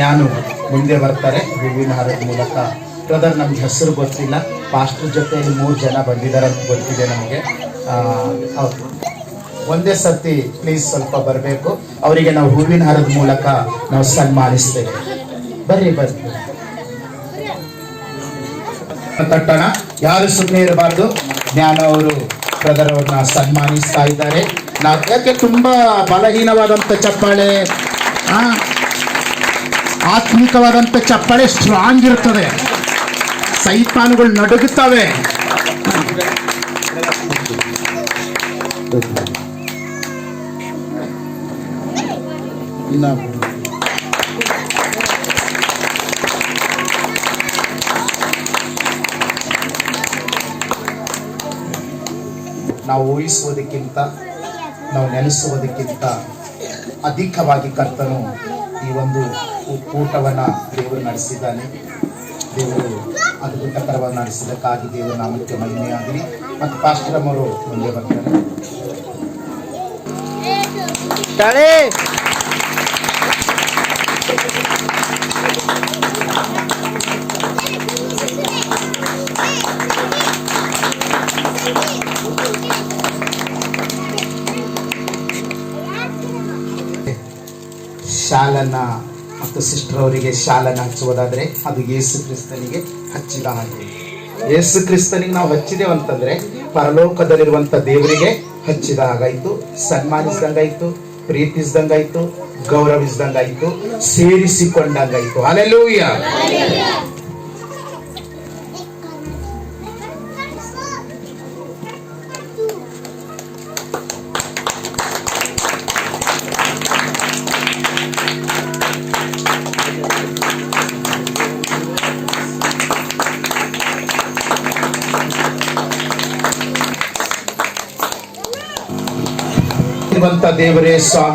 ಜ್ಞಾನು ಮುಂದೆ ಬರ್ತಾರೆ ಹೂವಿನ ಹಾರದ ಮೂಲಕ. ಬ್ರದರ್ ನಮ್ಗೆ ಹೆಸರು ಗೊತ್ತಿಲ್ಲ, ಪಾಸ್ಟರ್ ಜೊತೆಯಲ್ಲಿ 3 ಜನ ಬಂದಿದ್ದಾರೆ ಅಂತ ಗೊತ್ತಿದೆ ನಮಗೆ. ಹೌದು, ಒಂದೇ ಸರ್ತಿ ಪ್ಲೀಸ್ ಸ್ವಲ್ಪ ಬರಬೇಕು. ಅವರಿಗೆ ನಾವು ಹೂವಿನ ಹಾರದ ಮೂಲಕ ನಾವು ಸನ್ಮಾನಿಸ್ತೇವೆ. ಬರ್ರಿ ಬರ್ರಿ ತಟ್ಟಣ, ಯಾರು ಸುಮ್ಮನೆ ಇರಬಾರ್ದು. ಜ್ಞಾನ ಅವರು ಬ್ರದರ್ ಅವ್ರನ್ನ ಸನ್ಮಾನಿಸ್ತಾ ಇದ್ದಾರೆ. ನಾವು ಯಾಕೆ ತುಂಬಾ ಬಲಹೀನವಾದಂಥ ಚಪ್ಪಾಳೆ, ಆತ್ಮಿಕವಾದಂಥ ಚಪ್ಪಾಳೆ ಸ್ಟ್ರಾಂಗ್ ಇರ್ತದೆ, ಸೈತಾನುಗಳು ನಡುಗುತ್ತವೆ. ನಾವು ಊಹಿಸುವುದಕ್ಕಿಂತ, ನಾವು ನೆನೆಸುವುದಕ್ಕಿಂತ ಅಧಿಕವಾಗಿ ಕರ್ತನು ಈ ಒಂದು ಊಟವನ್ನು ದೇವರು ನಡೆಸಿದ್ದಾನೆ. ದೇವರು ಅದ್ಭುತಕರವಾಗಿ ನಡೆಸಿದ್ದಕ್ಕಾಗಿ ದೇವರ ನಾಮಕ್ಕೆ ಮಹಿಮೆಯಾಗಲಿ. ಮತ್ತು ಪಾಸ್ಟರ್ ಅವರು ಮುಂದೆ ಬರ್ತಾರೆ. ಶಾಲನ್ನ ಮತ್ತು ಸಿಸ್ಟರ್ ಅವರಿಗೆ ಶಾಲನ್ನ ಹಚ್ಚುವುದಾದ್ರೆ ಅದು ಯೇಸು ಕ್ರಿಸ್ತನಿಗೆ ಹಚ್ಚಿದ ಹಾಗೆ. ಯೇಸು ಕ್ರಿಸ್ತನಿಗೆ ನಾವು ಹಚ್ಚಿದೇವಂತಂದ್ರೆ ಪರಲೋಕದಲ್ಲಿರುವಂತ ದೇವರಿಗೆ ಹಚ್ಚಿದ ಹಾಗಾಯ್ತು, ಸನ್ಮಾನಿಸಿದಂಗಾಯ್ತು, ಪ್ರೀತಿಸಿದಂಗಾಯ್ತು, ಗೌರವಿಸಿದಂಗಾಯ್ತು, ಸೇರಿಸಿಕೊಂಡಂಗಾಯ್ತು. ಹಲ್ಲೆಲೂಯಾ. ದೇವರೇ ಸ್ವಾಮಿ.